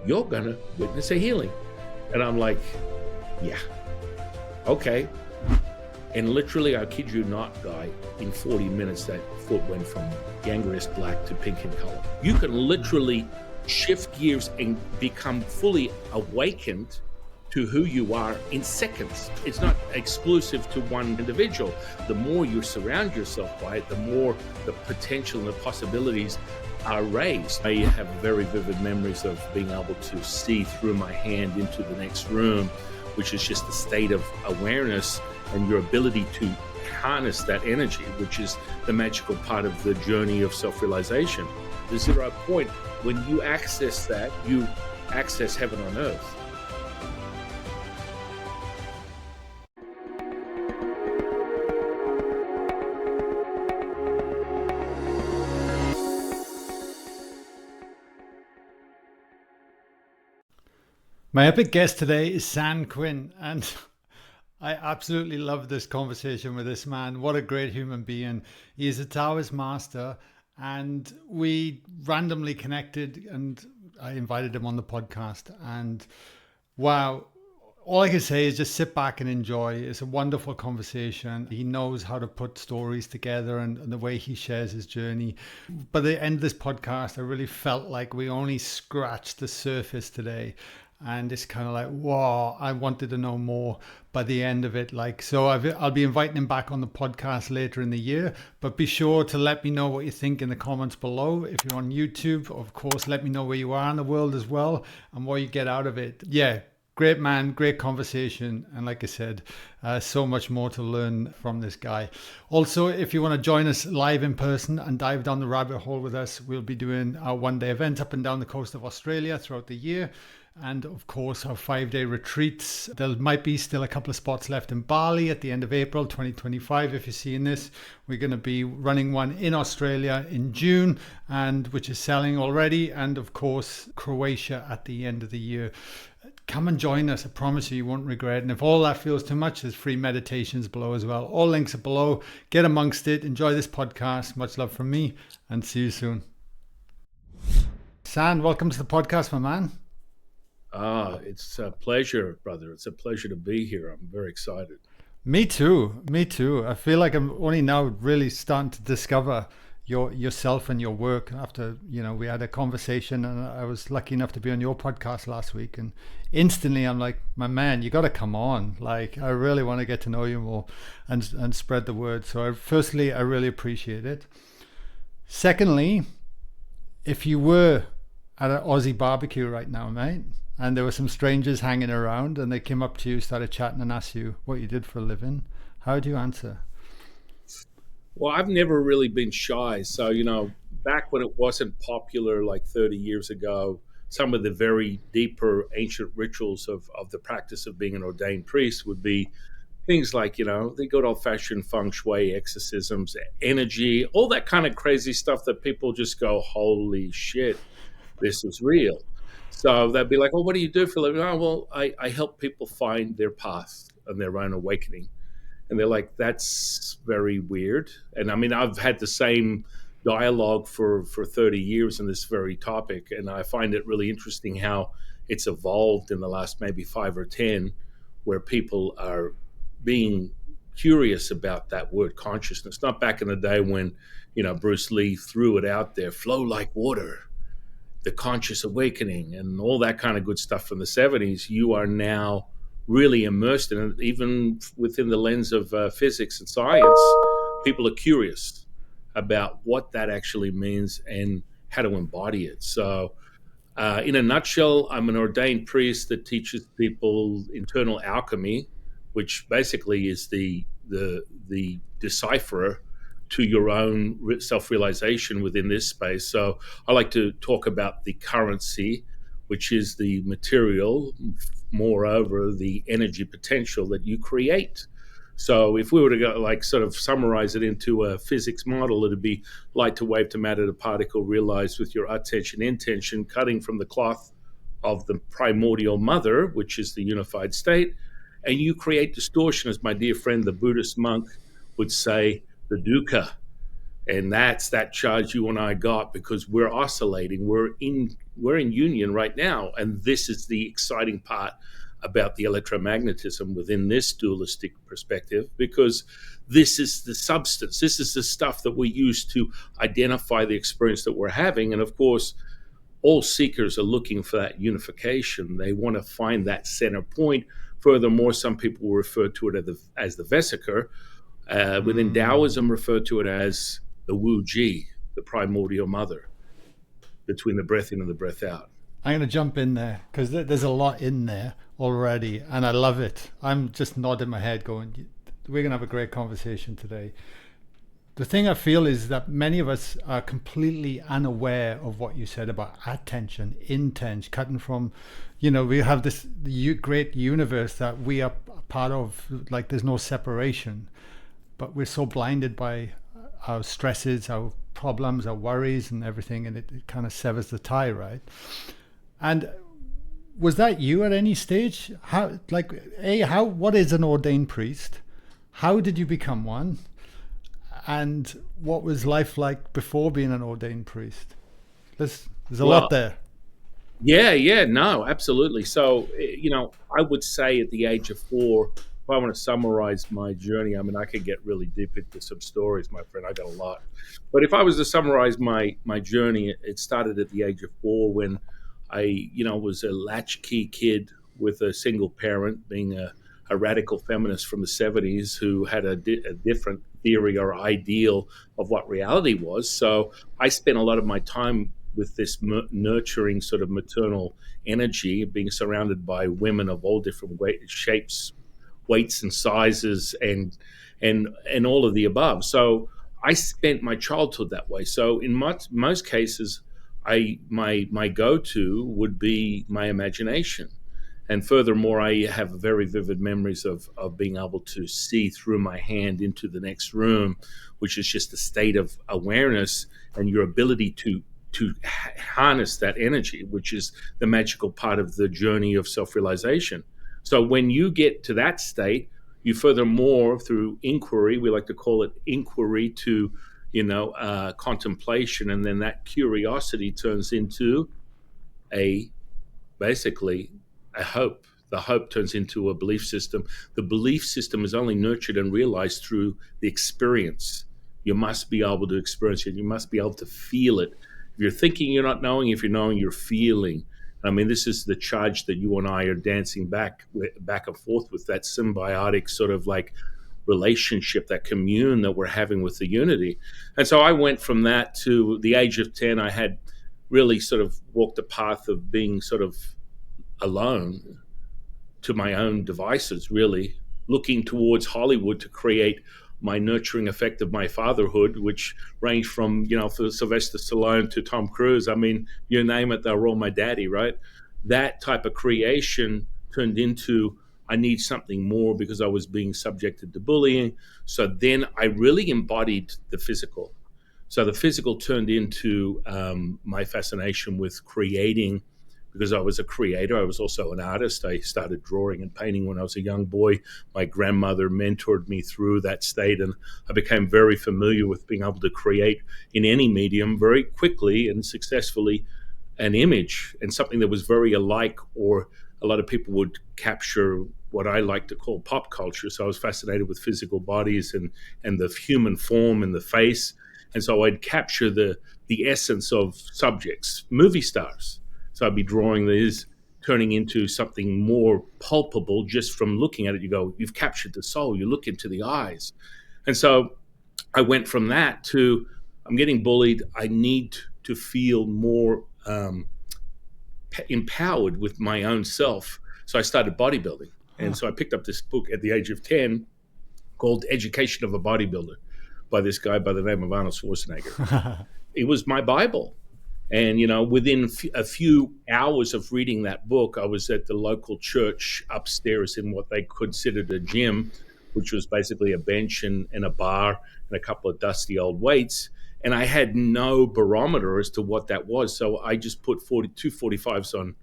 you're gonna witness a healing. And I'm like, yeah, okay. And literally, I kid you not, Guy, in 40 minutes, that foot went from gangrenous black to pink in color. You can literally shift gears and become fully awakened to who you are in seconds. It's not exclusive to one individual. The more you surround yourself by it, the more the potential and the possibilities are raised. I have very vivid memories of being able to see through my hand into the next room, which is just a state of awareness and your ability to harness that energy, which is the magical part of the journey of self-realization. The 0 point, when you access that, you access heaven on earth. My epic guest today is Quinn, and I absolutely love this conversation with this man. What a great human being. He is a Taoist master, and we randomly connected, and I invited him on the podcast. And wow, all I can say is just sit back and enjoy. It's a wonderful conversation. He knows how to put stories together and the way he shares his journey. By the end of this podcast, I really felt like we only scratched the surface today. And it's kind of like, wow, I wanted to know more by the end of it. So I'll be inviting him back on the podcast later in the year, but be sure to let me know what you think in the comments below. If you're on YouTube, of course, let me know where you are in the world as well and what you get out of it. Yeah, great man, great conversation. And like I said, so much more to learn from this guy. Also, if you want to join us live in person and dive down the rabbit hole with us, we'll be doing our one-day event up and down the coast of Australia throughout the year. And of course, our 5-day retreats. There might be still a couple of spots left in Bali at the end of April 2025. If you're seeing this, we're going to be running one in Australia in June, and which is selling already. And of course, Croatia at the end of the year. Come and join us. I promise you won't regret. And if all that feels too much, there's free meditations below as well. All links are below. Get amongst it. Enjoy this podcast. Much love from me, and see you soon. San, welcome to the podcast, my man. It's a pleasure, brother. It's a pleasure to be here. I'm very excited. Me too. I feel like I'm only now really starting to discover yourself and your work after, we had a conversation, and I was lucky enough to be on your podcast last week, and instantly I'm like, my man, you got to come on. Like, I really want to get to know you more and spread the word. So firstly, I really appreciate it. Secondly, if you were at an Aussie barbecue right now, mate, and there were some strangers hanging around and they came up to you, started chatting and asked you what you did for a living, how would you answer? Well, I've never really been shy. So, back when it wasn't popular, like 30 years ago, some of the very deeper ancient rituals of the practice of being an ordained priest would be things like, the good old-fashioned feng shui, exorcisms, energy, all that kind of crazy stuff that people just go, holy shit, this is real. So they'd be like, well, what do you do for a living? Oh, well, I help people find their path and their own awakening. And they're like, that's very weird. And I mean, I've had the same dialogue for 30 years on this very topic. And I find it really interesting how it's evolved in the last maybe 5 or 10, where people are being curious about that word consciousness. Not back in the day when, Bruce Lee threw it out there, flow like water, the conscious awakening, and all that kind of good stuff from the 70s. You are now really immersed in it, even within the lens of physics and science. People are curious about what that actually means and how to embody it. So in a nutshell, I'm an ordained priest that teaches people internal alchemy, which basically is the decipherer to your own self-realization within this space. So I like to talk about the currency, which is the material, moreover, the energy potential that you create. So if we were to go, sort of summarize it into a physics model, it'd be light to wave to matter to particle realized with your attention intention, cutting from the cloth of the primordial mother, which is the unified state, and you create distortion, as my dear friend, the Buddhist monk, would say, the dukkha. And that's that charge you and I got, because we're oscillating. We're in union right now, and this is the exciting part about the electromagnetism within this dualistic perspective, because this is the substance. This is the stuff that we use to identify the experience that we're having. And of course, all seekers are looking for that unification. They want to find that center point. Furthermore, some people refer to it as the vesica. Within Taoism, refer to it as the Wu Ji, the primordial mother, between the breath in and the breath out. I'm going to jump in there because there's a lot in there already, and I love it. I'm just nodding my head going, we're going to have a great conversation today. The thing I feel is that many of us are completely unaware of what you said about attention, intent, cutting from, we have this great universe that we are part of, like there's no separation, but we're so blinded by our stresses, our problems, our worries and everything, and it kind of severs the tie, right? And was that you at any stage? What is an ordained priest? How did you become one? And what was life like before being an ordained priest? There's a lot there. Yeah, no, absolutely. So, I would say at the age of 4, if I want to summarize my journey, I mean, I could get really deep into some stories, my friend. I got a lot. But if I was to summarize my journey, it started at the age of 4 when I, was a latchkey kid with a single parent, being a radical feminist from the 70s who had a different theory or ideal of what reality was. So I spent a lot of my time with this nurturing sort of maternal energy, being surrounded by women of all different shapes, weights and sizes, and all of the above. So I spent my childhood that way. So in most cases, my go-to would be my imagination. And furthermore, I have very vivid memories of being able to see through my hand into the next room, which is just a state of awareness and your ability to harness that energy, which is the magical part of the journey of self-realization. So when you get to that state, you furthermore, through inquiry, we like to call it inquiry to, contemplation, and then that curiosity turns into basically a hope. The hope turns into a belief system. The belief system is only nurtured and realized through the experience. You must be able to experience it. You must be able to feel it. If you're thinking, you're not knowing. If you're knowing, you're feeling. I mean, this is the charge that you and I are dancing back and forth with, that symbiotic sort of like relationship, that commune that we're having with the unity. And so I went from that to the age of 10. I had really sort of walked a path of being sort of alone to my own devices, really looking towards Hollywood to create my nurturing effect of my fatherhood, which ranged from, for Sylvester Stallone to Tom Cruise. I mean, you name it, they were all my daddy, right? That type of creation turned into, I need something more, because I was being subjected to bullying. So then I really embodied the physical. So the physical turned into my fascination with creating. Because I was a creator, I was also an artist. I started drawing and painting when I was a young boy. My grandmother mentored me through that state, and I became very familiar with being able to create in any medium very quickly and successfully an image, and something that was very alike, or a lot of people would capture what I like to call pop culture. So I was fascinated with physical bodies and the human form and the face. And so I'd capture the essence of subjects, movie stars. So I'd be drawing these, turning into something more palpable just from looking at it. You go, you've captured the soul. You look into the eyes. And so I went from that to, I'm getting bullied. I need to feel more empowered with my own self. So I started bodybuilding. And so I picked up this book at the age of 10 called Education of a Bodybuilder by this guy by the name of Arnold Schwarzenegger. It was my Bible. And, within a few hours of reading that book, I was at the local church upstairs in what they considered a gym, which was basically a bench and a bar and a couple of dusty old weights. And I had no barometer as to what that was. So I just put 245s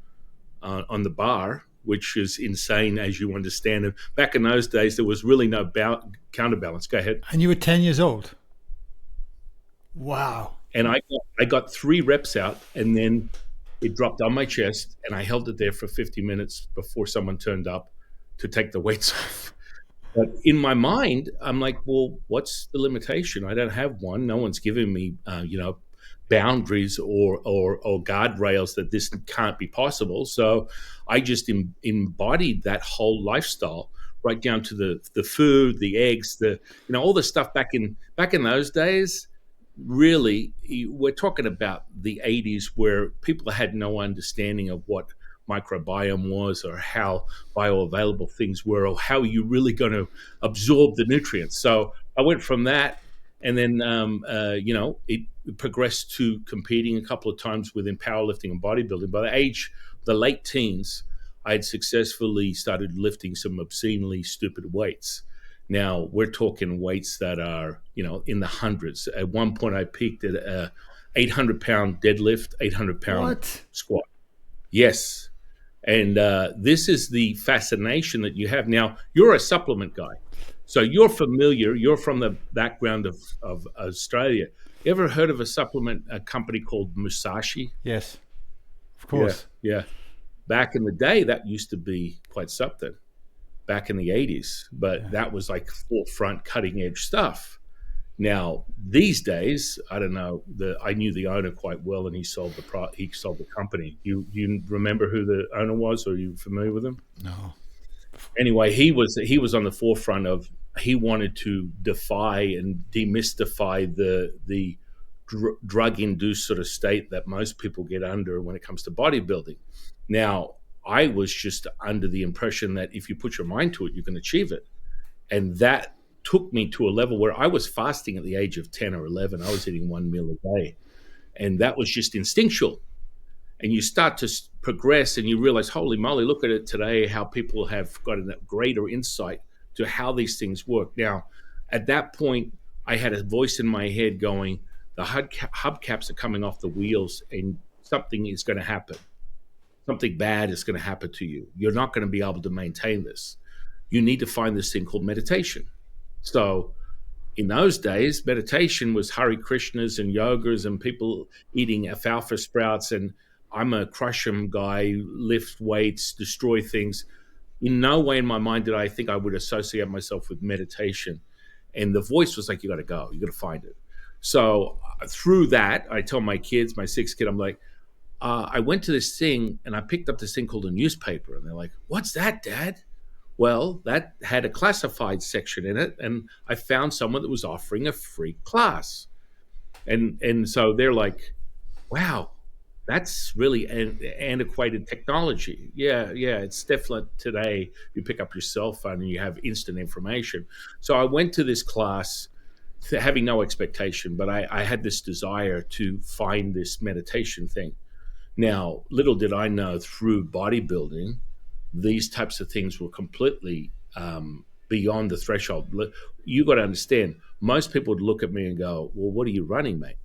on the bar, which is insane, as you understand. And back in those days, there was really no counterbalance. Go ahead. And you were 10 years old? Wow. And I got 3 reps out, and then it dropped on my chest, and I held it there for 50 minutes before someone turned up to take the weights off. But in my mind, I'm like, well, what's the limitation? I don't have one. No one's giving me, boundaries or guardrails that this can't be possible. So I just embodied that whole lifestyle, right down to the food, the eggs, all the stuff back in those days. Really, we're talking about the 80s, where people had no understanding of what microbiome was, or how bioavailable things were, or how you're really going to absorb the nutrients. So I went from that, and then it progressed to competing a couple of times within powerlifting and bodybuilding. By the late teens, I had successfully started lifting some obscenely stupid weights. Now we're talking weights that are, in the hundreds. At one point, I peaked at a 800-pound deadlift, 800-pound What? squat. Yes. And this is the fascination that you have. Now, you're a supplement guy. So you're familiar. You're from the background of Australia. You ever heard of a company called Musashi? Yes, of Yeah, course. yeah. Back in the day, that used to be quite something, back in the 80s. But Yeah. that was like forefront, cutting edge stuff. Now, these days, I don't know. I knew the owner quite well, and he sold the company. You remember who the owner was, or are you familiar with him? No. Anyway, he was on the forefront of, he wanted to defy and demystify the drug induced sort of state that most people get under when it comes to bodybuilding. Now, I was just under the impression that if you put your mind to it, you can achieve it, and that took me to a level where I was fasting at the age of 10 or 11. I was eating one meal a day, and that was just instinctual. And you start to progress, and you realize, holy moly, look at it today, how people have gotten a greater insight to how these things work. Now, at that point, I had a voice in my head going, the hubcaps are coming off the wheels, and something is going to happen. Something bad is going to happen to you. You're not going to be able to maintain this. You need to find this thing called meditation. So in those days, meditation was Hare Krishnas and yogas and people eating alfalfa sprouts. And I'm a crush 'em guy, lift weights, destroy things. In no way in my mind did I think I would associate myself with meditation. And the voice was like, you got to go, you got to find it. So through that, I tell my kids, my 6th kid, I'm like, I went to this thing and I picked up this thing called a newspaper. And they're like, what's that, Dad? Well, that had a classified section in it, and I found someone that was offering a free class. And so they're like, wow, that's really antiquated technology. Yeah, yeah, it's definitely today. You pick up your cell phone and you have instant information. So I went to this class having no expectation, but I had this desire to find this meditation thing. Now, little did I know, through bodybuilding, these types of things were completely beyond the threshold. You got to understand, most people would look at me and go, well, what are you running, mate?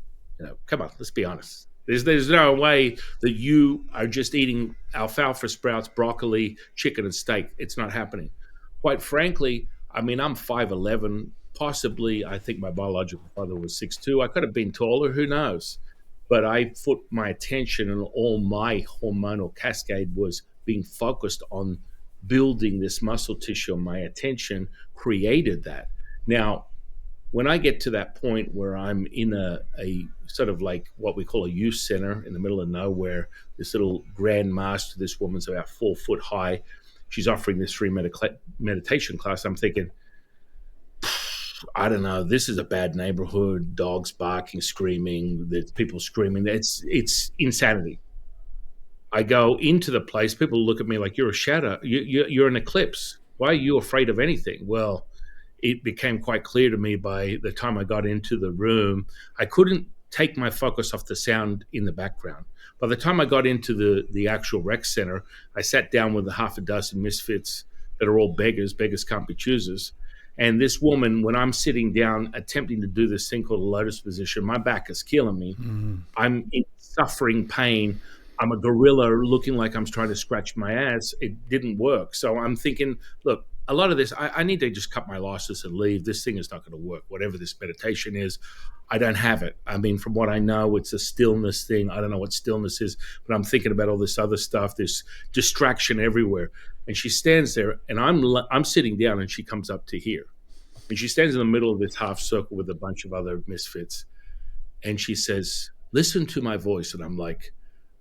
Come on, let's be honest. There's no way that you are just eating alfalfa sprouts, broccoli, chicken, and steak. It's not happening. Quite frankly, I mean, I'm 5'11". Possibly, I think my biological father was 6'2". I could have been taller. Who knows? But I put my attention, and all my hormonal cascade was being focused on building this muscle tissue. My attention created that. Now, when I get to that point where I'm in a sort of like what we call a youth center in the middle of nowhere, this little grand master, this woman's about 4 foot high. She's offering this free meditation class. I'm thinking, I don't know, this is a bad neighborhood, dogs barking, screaming, there's people screaming. It's insanity. I go into the place, people look at me like, you're a shadow, you're an eclipse. Why are you afraid of anything? Well, it became quite clear to me by the time I got into the room, I couldn't take my focus off the sound in the background. By the time I got into the actual rec center, I sat down with a half a dozen misfits that are all beggars. Beggars can't be choosers. And this woman, when I'm sitting down attempting to do this thing called a lotus position, my back is killing me. I'm in suffering pain. I'm a gorilla looking like I'm trying to scratch my ass. It didn't work. So I'm thinking, look, a lot of this, I need to just cut my losses and leave. This thing is not going to work. Whatever this meditation is, I don't have it. I mean, from what I know, it's a stillness thing. I don't know what stillness is, but I'm thinking about all this other stuff. There's distraction everywhere. And she stands there, and I'm sitting down, and she comes up to here. And she stands in the middle of this half circle with a bunch of other misfits. And she says, listen to my voice. And I'm like,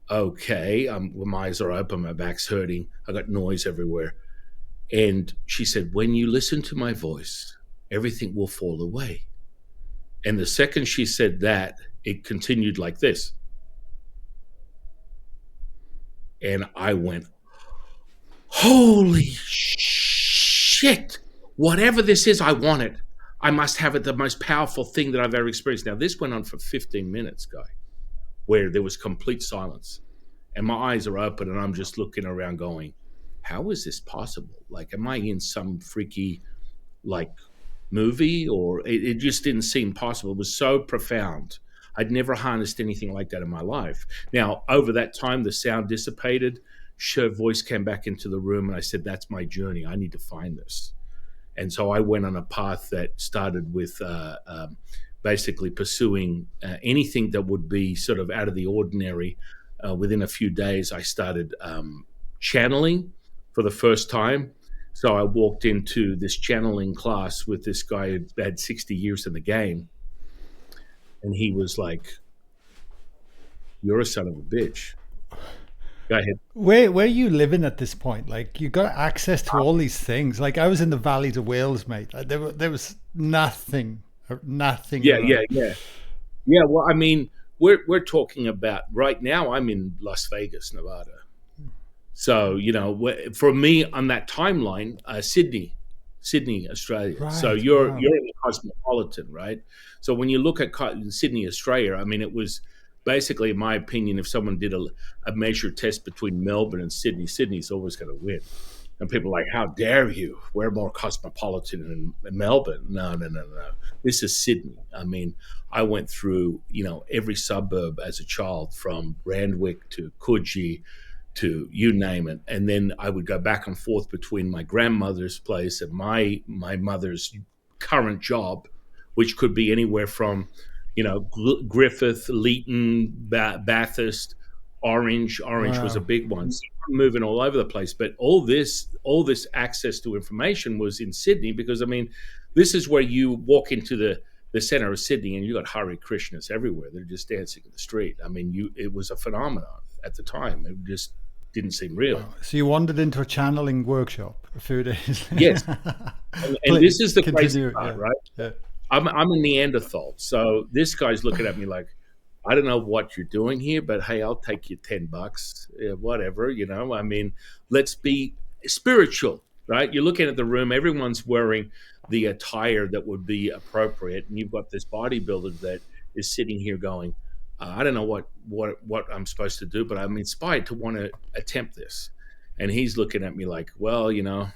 okay. My eyes are open, my back's hurting. I got noise everywhere. And she said, when you listen to my voice, everything will fall away. And the second she said that, it continued like this. And I went, holy shit. Whatever this is, I want it. I must have it, the most powerful thing that I've ever experienced. Now, this went on for 15 minutes, Guy, where there was complete silence. And my eyes are open, and I'm just looking around going, how is this possible? Like, am I in some freaky, like, movie? Or it just didn't seem possible. It was so profound. I'd never harnessed anything like that in my life. Now, over that time, the sound dissipated. Her voice came back into the room, and I said, that's my journey. I need to find this. And so I went on a path that started with basically pursuing anything that would be sort of out of the ordinary. Within a few days, I started channeling for the first time. So I walked into this channeling class with this guy who had 60 years in the game. And he was like, you're a son of a bitch. Go ahead. Where are you living at this point? Like, you got access to all these things. Like, I was in the valleys of Wales, mate. Like, there was nothing. Yeah, around. Yeah. Well, I mean, we're talking about right now. I'm in Las Vegas, Nevada. So, you know, for me on that timeline, Sydney, Australia. Right, so you're in the cosmopolitan, right? So when you look at Sydney, Australia, I mean, it was basically, in my opinion, if someone did a measure test between Melbourne and Sydney, Sydney's always going to win. And people are like, how dare you? We're more cosmopolitan than Melbourne. No. This is Sydney. I mean, I went through, you know, every suburb as a child, from Randwick to Coogee to you name it. And then I would go back and forth between my grandmother's place and my mother's current job, which could be anywhere from, you know, Griffith, Leeton, Bathurst, Orange wow. was a big one. So I'm moving all over the place. But all this access to information was in Sydney, because, I mean, this is where you walk into the center of Sydney and you got Hare Krishnas everywhere. They're just dancing in the street. I mean, it was a phenomenon at the time. It just didn't seem real. Wow. So you wandered into a channeling workshop a few days. Yes. And this is the crazy part, right? Yeah. I'm a Neanderthal. So this guy's looking at me like, I don't know what you're doing here, but hey, I'll take you $10, whatever, you know. I mean, let's be spiritual, right? You're looking at the room, everyone's wearing the attire that would be appropriate, and you've got this bodybuilder that is sitting here going, I don't know what I'm supposed to do, but I'm inspired to want to attempt this. And he's looking at me like, well, you know,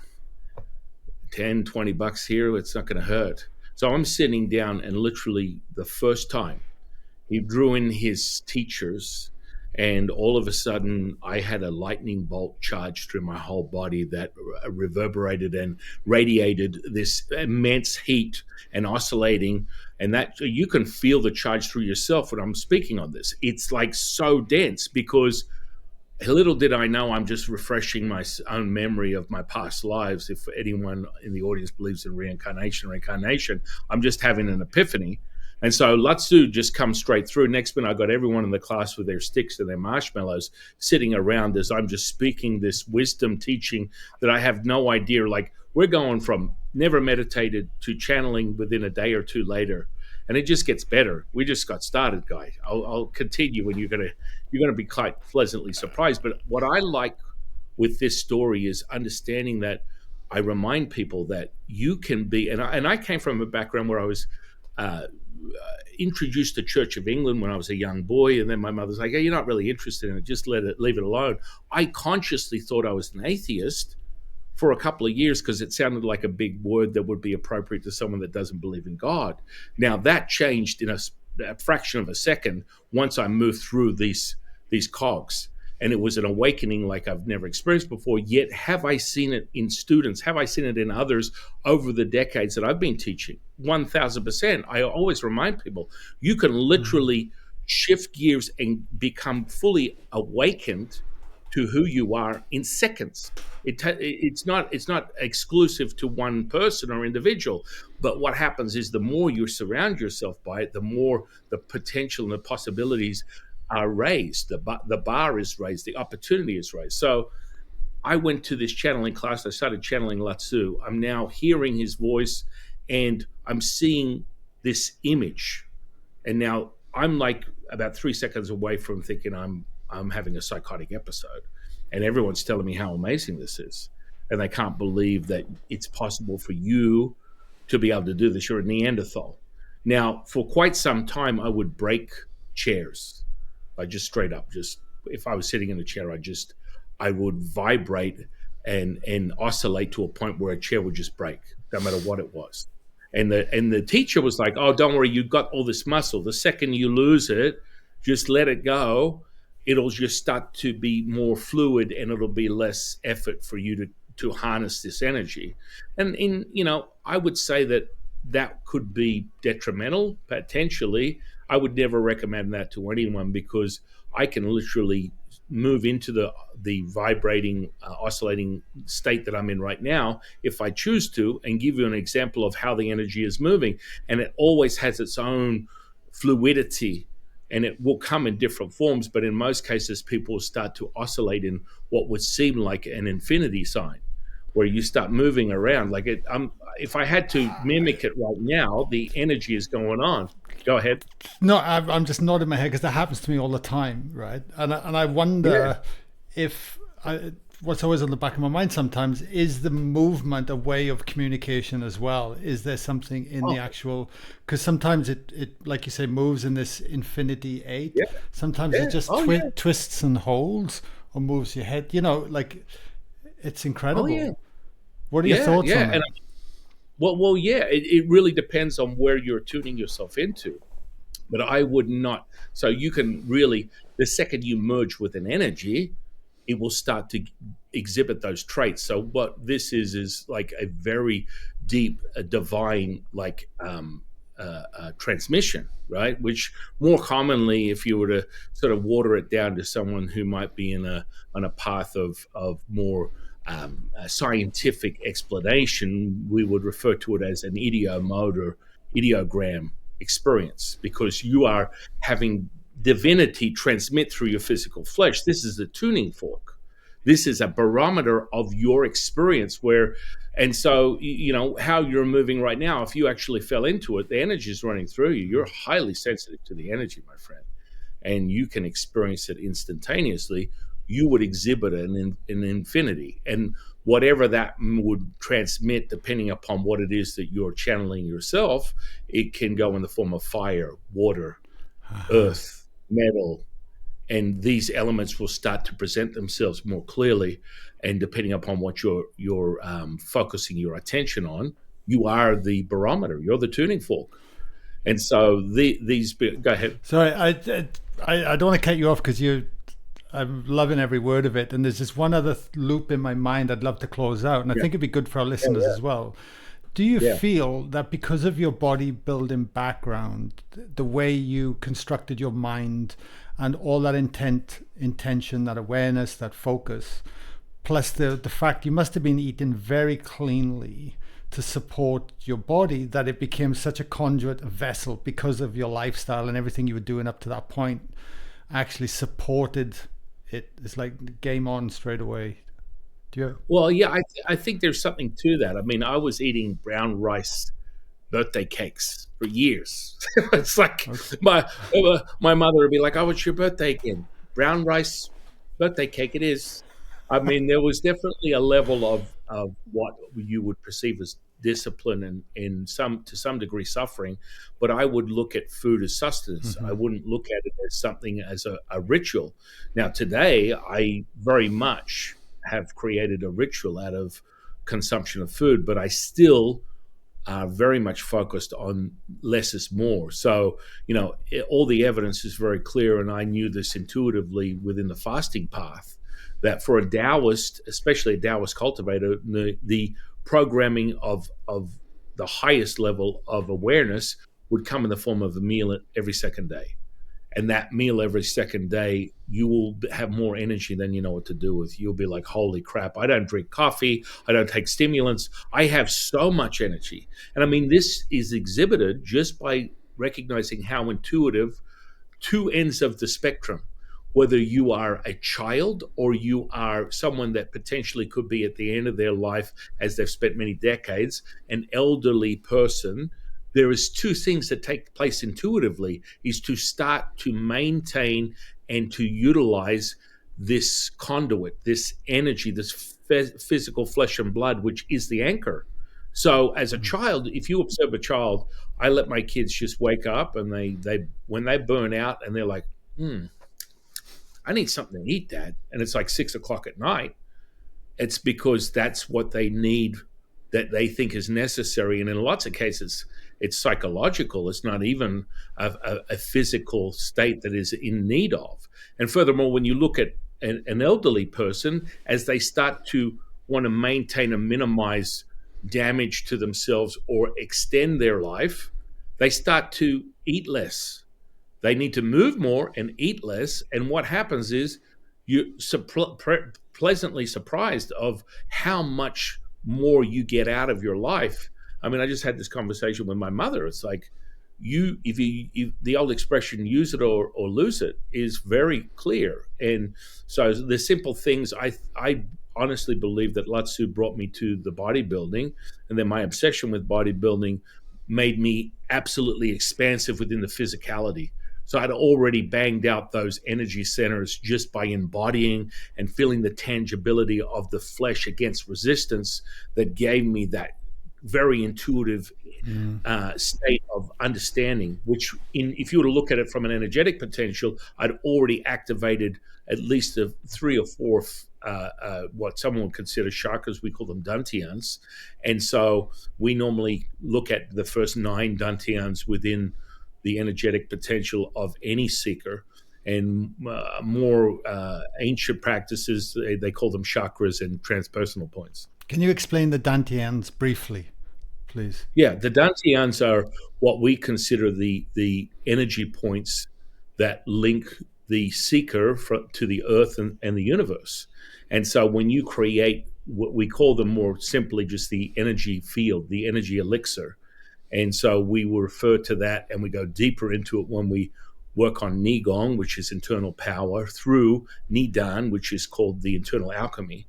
$10-20 here, it's not going to hurt. So I'm sitting down, and literally the first time he drew in his teachers, and all of a sudden I had a lightning bolt charge through my whole body that reverberated and radiated this immense heat and oscillating. And that you can feel the charge through yourself when I'm speaking on this. It's like so dense, because little did I know I'm just refreshing my own memory of my past lives. If anyone in the audience believes in reincarnation, I'm just having an epiphany. And so Latsu just comes straight through. Next minute, I got everyone in the class with their sticks and their marshmallows sitting around as I'm just speaking this wisdom teaching that I have no idea. Like, we're going from never meditated to channeling within a day or two later. And it just gets better. We just got started, Guy. I'll continue, and you're gonna be quite pleasantly surprised. But what I like with this story is understanding that I remind people that you can be, and I came from a background where I was introduced to Church of England when I was a young boy, and then my mother's like, hey, you're not really interested in it, just leave it alone. I consciously thought I was an atheist for a couple of years because it sounded like a big word that would be appropriate to someone that doesn't believe in God. Now that changed in a fraction of a second once I moved through these cogs. and it was an awakening like I've never experienced before. Yet have I seen it in students? Have I seen it in others over the decades that I've been teaching? 1000%. I always remind people, you can literally shift gears and become fully awakened to who you are in seconds. It's not exclusive to one person or individual, but what happens is the more you surround yourself by it, the more the potential and the possibilities are raised. The bar is raised, the opportunity is raised. So I went to this channeling class. I started channeling Latsu. I'm now hearing his voice, and I'm seeing this image. And now I'm like about 3 seconds away from thinking I'm having a psychotic episode, and everyone's telling me how amazing this is, and they can't believe that it's possible for you to be able to do this. You're a Neanderthal. Now, for quite some time, I would break chairs. I just straight up, just if I was sitting in a chair, I would vibrate and oscillate to a point where a chair would just break, no matter what it was. And the teacher was like, "Oh, don't worry, you've got all this muscle. The second you lose it, just let it go. It'll just start to be more fluid, and it'll be less effort for you to harness this energy." And I would say that could be detrimental potentially. I would never recommend that to anyone, because I can literally move into the vibrating, oscillating state that I'm in right now if I choose to, and give you an example of how the energy is moving. And it always has its own fluidity, and it will come in different forms. But in most cases, people start to oscillate in what would seem like an infinity sign, where you start moving around like it. If I had to mimic it right now, the energy is going on. Go ahead. No, I'm just nodding my head because that happens to me all the time, right? And I wonder if what's always on the back of my mind sometimes is the movement a way of communication as well. Is there something in the actual? Because sometimes it like you say moves in this infinity eight. Yeah. Sometimes it just twists and holds or moves your head. Like it's incredible. Oh, yeah. What are your thoughts on that? Well, yeah, it really depends on where you're tuning yourself into. But I would not. So you can really, the second you merge with an energy, it will start to exhibit those traits. So what this is like a very deep, divine, like transmission, right? Which more commonly, if you were to sort of water it down to someone who might be on a path of more a scientific explanation, we would refer to it as an ideomotor, ideogram experience, because you are having divinity transmit through your physical flesh. This is a tuning fork. This is a barometer of your experience and so, how you're moving right now, if you actually fell into it, the energy is running through you. You're highly sensitive to the energy, my friend, and you can experience it instantaneously. You would exhibit an infinity, and whatever that would transmit, depending upon what it is that you're channeling yourself, it can go in the form of fire, water, earth, metal, and these elements will start to present themselves more clearly. And depending upon what you're focusing your attention on, you are the barometer. You're the tuning fork. And so these. Go ahead. Sorry, I don't want to cut you off because I'm loving every word of it. And there's just one other loop in my mind I'd love to close out. And I think it'd be good for our listeners as well. Do you feel that because of your bodybuilding background, the way you constructed your mind and all that intention, that awareness, that focus, plus the fact you must have been eating very cleanly to support your body, that it became such a conduit, a vessel, because of your lifestyle and everything you were doing up to that point, actually supported it? It's like game on straight away. Well, yeah, I think there's something to that. I mean, I was eating brown rice birthday cakes for years. It's like my mother would be like, "Oh, it's your birthday again? Brown rice birthday cake it is." I mean, there was definitely a level of what you would perceive as discipline and to some degree suffering, but I would look at food as sustenance. I wouldn't look at it as something as a ritual. Now today, I very much have created a ritual out of consumption of food, but I still are very much focused on less is more. So, all the evidence is very clear, and I knew this intuitively within the fasting path, that for a Taoist, especially a Taoist cultivator, the programming of the highest level of awareness would come in the form of a meal every second day. And that meal every second day, you will have more energy than you know what to do with. You'll be like, holy crap, I don't drink coffee, I don't take stimulants, I have so much energy. And I mean, this is exhibited just by recognizing how intuitive two ends of the spectrum, whether you are a child or you are someone that potentially could be at the end of their life, as they've spent many decades, an elderly person. There is two things that take place intuitively: is to start to maintain and to utilize this conduit, this energy, this physical flesh and blood, which is the anchor. So as a child, if you observe a child, I let my kids just wake up, and they when they burn out and they're like, I need something to eat, Dad. And it's like 6 o'clock at night. It's because that's what they need, that they think is necessary. And in lots of cases, it's psychological. It's not even a physical state that is in need of. And furthermore, when you look at an elderly person, as they start to want to maintain and minimize damage to themselves or extend their life, they start to eat less. They need to move more and eat less. And what happens is you're pleasantly surprised of how much more you get out of your life. I mean, I just had this conversation with my mother. It's like, if the old expression, use it or lose it, is very clear. And so the simple things, I honestly believe that Latsu brought me to the bodybuilding, and then my obsession with bodybuilding made me absolutely expansive within the physicality. So I'd already banged out those energy centers just by embodying and feeling the tangibility of the flesh against resistance, that gave me that very intuitive state of understanding, which if you were to look at it from an energetic potential, I'd already activated at least three or four what someone would consider chakras. We call them dantians. And so we normally look at the first 9 dantians within the energetic potential of any seeker. And more ancient practices, they call them chakras and transpersonal points. Can you explain the dantians briefly, please? Yeah, the dantians are what we consider the energy points that link the seeker to the earth and the universe. And so when you create what we call them more simply just the energy field, the energy elixir. And so we will refer to that, and we go deeper into it when we work on Nigong, which is internal power, through Nidan, which is called the internal alchemy.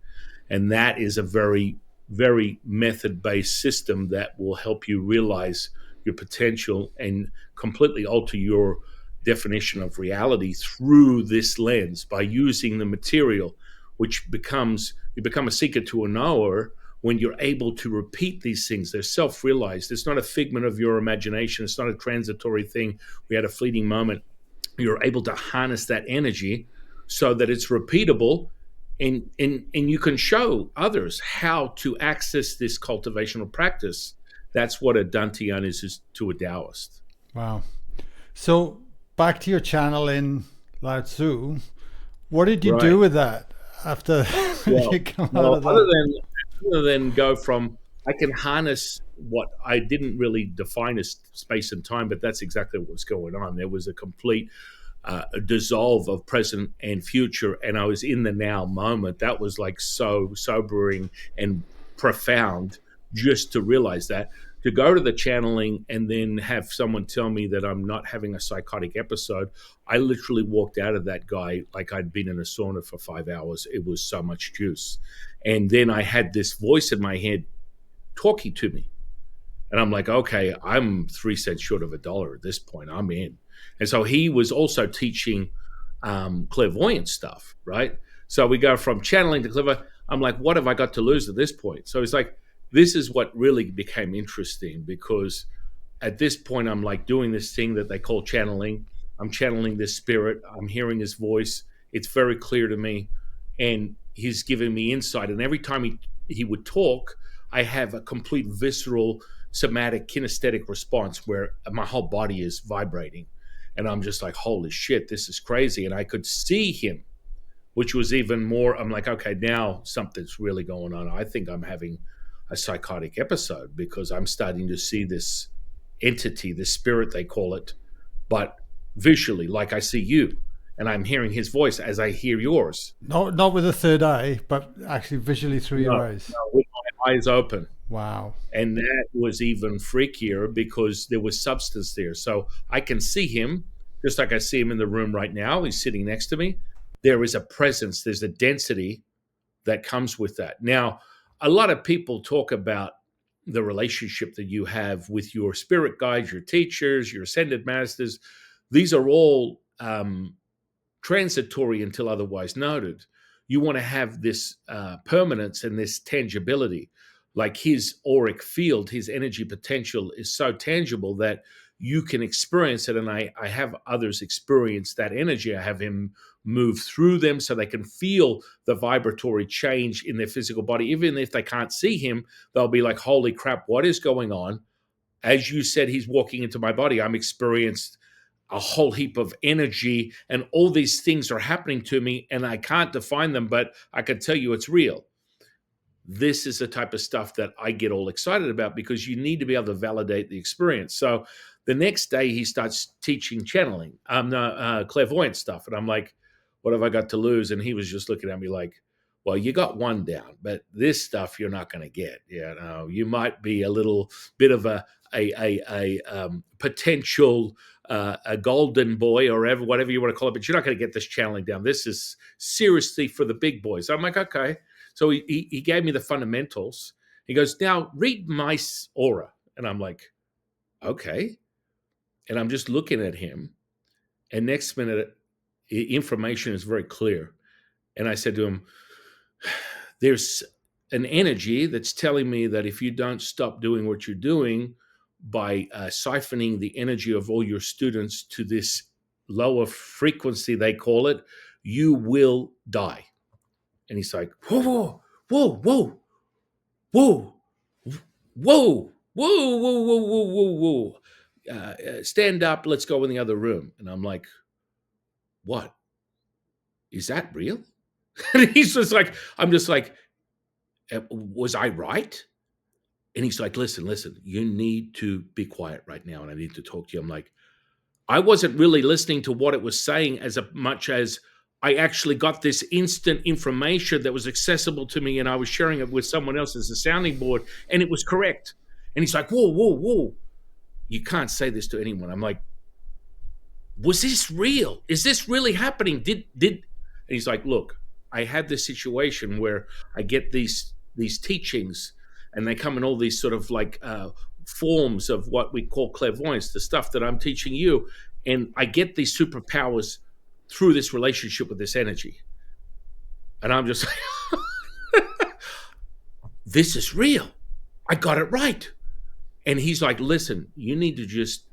And that is a very, very method-based system that will help you realize your potential and completely alter your definition of reality through this lens by using the material, which you become a seeker to a knower when you're able to repeat these things. They're self-realized. It's not a figment of your imagination. It's not a transitory thing. We had a fleeting moment. You're able to harness that energy so that it's repeatable, and you can show others how to access this cultivational practice. That's what a dantian is to a Taoist. Wow. So back to your channel in Lao Tzu, what did you do with that after you come out of that? Other than go from, I can harness what I didn't really define as space and time, but that's exactly what was going on. There was a complete dissolve of present and future, and I was in the now moment. That was like so sobering and profound just to realize that. To go to the channeling and then have someone tell me that I'm not having a psychotic episode, I literally walked out of that guy like I'd been in a sauna for 5 hours. It was so much juice. And then I had this voice in my head talking to me. And I'm like, okay, I'm 3 cents short of $1 at this point. I'm in. And so he was also teaching clairvoyant stuff, right? So we go from channeling to clairvoyant. I'm like, what have I got to lose at this point? So he's like, this is what really became interesting, because at this point, I'm like doing this thing that they call channeling. I'm channeling this spirit. I'm hearing his voice. It's very clear to me. And he's giving me insight. And every time he would talk, I have a complete visceral somatic kinesthetic response where my whole body is vibrating. And I'm just like, holy shit, this is crazy. And I could see him, which was even more. I'm like, okay, now something's really going on. I think I'm having a psychotic episode because I'm starting to see this entity, this spirit, they call it, but visually, like I see you. And I'm hearing his voice as I hear yours. Not with a third eye, but actually visually through No, your eyes. no, with my eyes open. Wow. And that was even freakier because there was substance there. So I can see him just like I see him in the room right now. He's sitting next to me. There is a presence, there's a density that comes with that. Now, a lot of people talk about the relationship that you have with your spirit guides, your teachers, your ascended masters. These are all transitory until otherwise noted. You want to have this permanence and this tangibility. Like his auric field, his energy potential is so tangible that you can experience it. And I have others experience that energy. I have him move through them so they can feel the vibratory change in their physical body. Even if they can't see him, they'll be like, holy crap, what is going on? As you said, he's walking into my body. I'm experienced a whole heap of energy, and all these things are happening to me, and I can't define them, but I can tell you it's real. This is the type of stuff that I get all excited about because you need to be able to validate the experience. So the next day he starts teaching channeling, clairvoyant stuff. And I'm like, what have I got to lose? And he was just looking at me like, well, you got one down, but this stuff you're not going to get. You know, you might be a little bit of a potential a golden boy or whatever you want to call it, but you're not going to get this channeling down. This is seriously for the big boys. I'm like, okay. So he gave me the fundamentals. He goes, now read my aura. And I'm like, okay. And I'm just looking at him. And next minute, information is very clear. And I said to him, there's an energy that's telling me that if you don't stop doing what you're doing by siphoning the energy of all your students to this lower frequency, they call it, you will die. And he's like, whoa, whoa, whoa, whoa, whoa, whoa, whoa, whoa, whoa, whoa, whoa. Stand up, let's go in the other room. And I'm like, what? Is that real? And he's just like, I'm just like, was I right? And he's like, listen, you need to be quiet right now. And I need to talk to you. I'm like, I wasn't really listening to what it was saying as much as I actually got this instant information that was accessible to me, and I was sharing it with someone else as a sounding board, and it was correct. And he's like, whoa, whoa, whoa. You can't say this to anyone. I'm like, was this real? Is this really happening? Did and he's like, look, I had this situation where I get these teachings, and they come in all these sort of like forms of what we call clairvoyance, the stuff that I'm teaching you, and I get these superpowers through this relationship with this energy. And I'm just like, this is real. I got it right. And he's like, listen, you need to just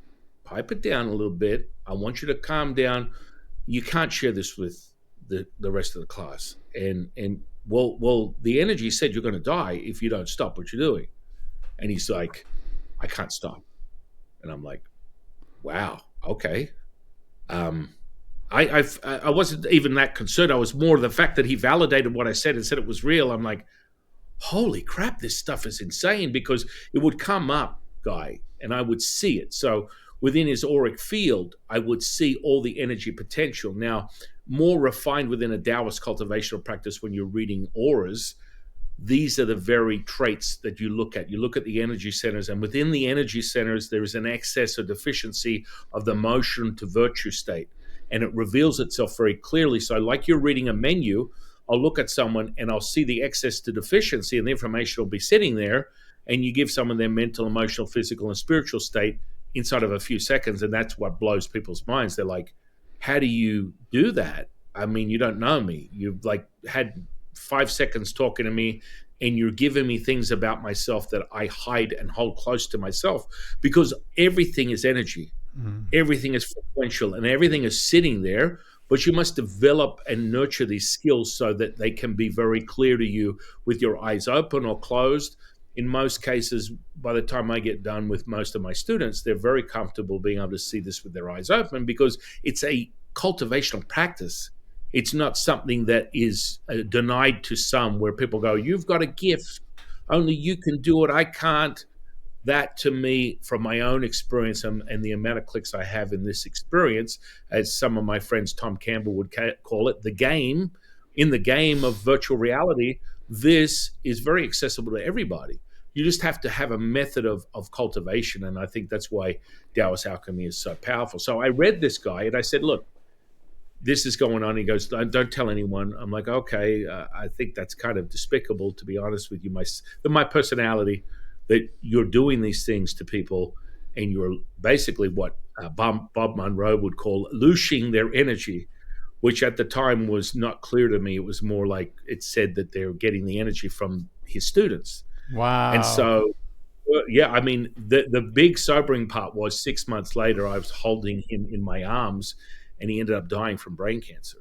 pipe it down a little bit. I want you to calm down. You can't share this with the rest of the class. And well, the energy said you're going to die if you don't stop what you're doing. And he's like, I can't stop. And I'm like, wow, okay. I wasn't even that concerned. I was more the fact that he validated what I said and said it was real. I'm like, holy crap, this stuff is insane, because it would come up, Guy, and I would see it. So within his auric field, I would see all the energy potential. Now, more refined within a Taoist cultivational practice, when you're reading auras, these are the very traits that you look at. You look at the energy centers, and within the energy centers, there is an excess or deficiency of the motion to virtue state. And it reveals itself very clearly. So like you're reading a menu, I'll look at someone and I'll see the excess to deficiency, and the information will be sitting there, and you give someone their mental, emotional, physical, and spiritual state inside of a few seconds. And that's what blows people's minds. They're like, how do you do that? I mean, you don't know me. You've like had 5 seconds talking to me, and you're giving me things about myself that I hide and hold close to myself, because everything is energy. Everything is frequential, and everything is sitting there, but you must develop and nurture these skills so that they can be very clear to you with your eyes open or closed. in most cases, by the time I get done with most of my students, they're very comfortable being able to see this with their eyes open, because it's a cultivational practice. It's not something that is denied to some, where people go, you've got a gift, only you can do it, I can't. That, to me, from my own experience, and the amount of clicks I have in this experience, as some of my friends, Tom Campbell would call it, the game, in the game of virtual reality, this is very accessible to everybody. You just have to have a method of cultivation. And I think that's why Taoist alchemy is so powerful. So I read this guy and I said, look, this is going on. He goes, don't tell anyone. I'm like, okay, I think that's kind of despicable, to be honest with you. My personality, that you're doing these things to people, and you're basically what Bob Monroe would call looshing their energy, which at the time was not clear to me. It was more like it said that they're getting the energy from his students. And Wow. so, yeah, I mean, the big sobering part was 6 months later, I was holding him in my arms, and he ended up dying from brain cancer.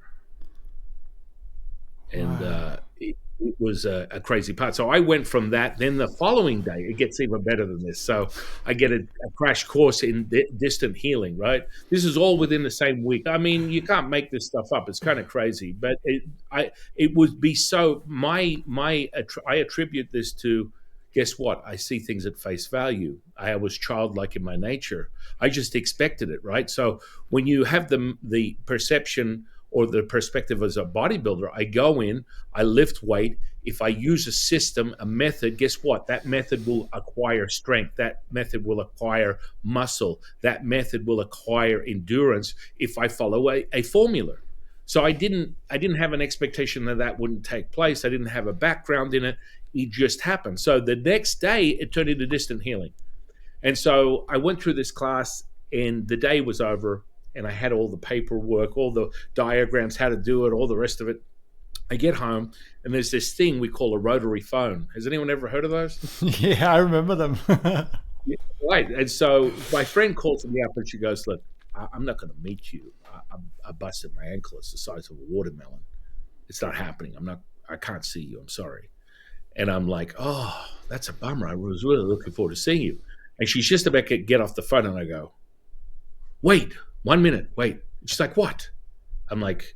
And Wow. it was a crazy part. So I went from that. Then the following day, it gets even better than this. So I get a crash course in distant healing, right? This is all within the same week. I mean, you can't make this stuff up. It's kind of crazy, but it would be so. I attribute this to, guess what? I see things at face value. I was childlike in my nature. I just expected it, right? So when you have the perception or the perspective as a bodybuilder, I go in, I lift weight. If I use a system, a method, guess what? That method will acquire strength. That method will acquire muscle. That method will acquire endurance if I follow a formula. So I didn't have an expectation that that wouldn't take place. I didn't have a background in it. It just happened. So the next day, it turned into distant healing. And so I went through this class, and the day was over, and I had all the paperwork, all the diagrams, how to do it, all the rest of it. I get home, and there's this thing we call a rotary phone. Has anyone ever heard of those? Yeah, I remember them. Yeah, right. And so my friend calls me up, and she goes, look, I'm not going to meet you. I busted my ankle. It's the size of a watermelon. It's not happening. I can't see you. I'm sorry. And I'm like, oh, that's a bummer. I was really looking forward to seeing you. And she's just about to get off the phone, and I go, wait, 1 minute, wait. She's like, what? I'm like,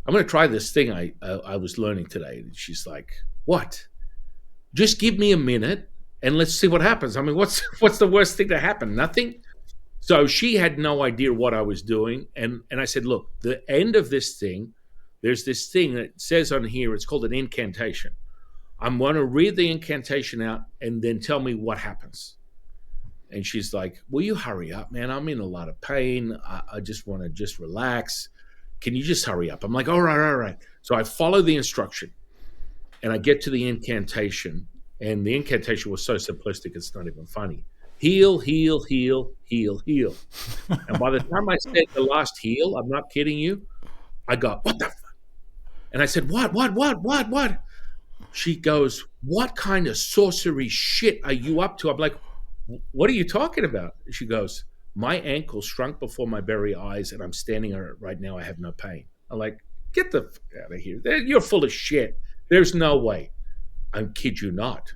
I'm going to try this thing I was learning today. And she's like, what? Just give me a minute and let's see what happens. I mean, what's the worst thing to happen? Nothing. So she had no idea what I was doing. And I said, look, the end of this thing, there's this thing that says on here, it's called an incantation. I'm going to read the incantation out and then tell me what happens. And she's like, will you hurry up, man? I'm in a lot of pain. I just want to just relax. Can you just hurry up? I'm like, all right. So I follow the instruction, and I get to the incantation, and the incantation was so simplistic, it's not even funny. Heal, heal, heal, heal, heal. And by the time I said the last heal, I'm not kidding you, I got, what the fuck? And I said, what? She goes, what kind of sorcery shit are you up to? I'm like, what are you talking about? She goes, my ankle shrunk before my very eyes, and I'm standing on it right now. I have no pain. I'm like, get the fuck out of here. You're full of shit. There's no way. I kid you not.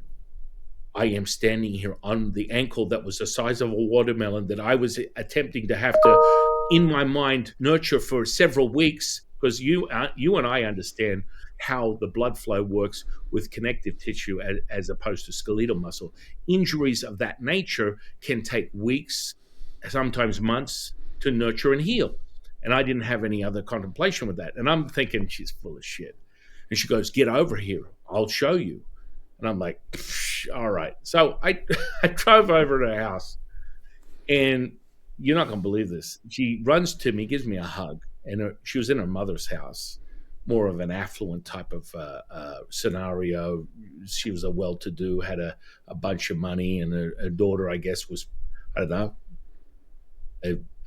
I am standing here on the ankle that was the size of a watermelon that I was attempting to have to, in my mind, nurture for several weeks, because you and I understand how the blood flow works with connective tissue as opposed to skeletal muscle. Injuries of that nature can take weeks, sometimes months, to nurture and heal. And I didn't have any other contemplation with that. And I'm thinking, she's full of shit. And she goes, get over here. I'll show you. And I'm like, all right. So I drove over to the house, and you're not going to believe this. She runs to me, gives me a hug, and she was in her mother's house, more of an affluent type of scenario. She was a well-to-do, had a bunch of money, and her daughter, I guess, was, I don't know,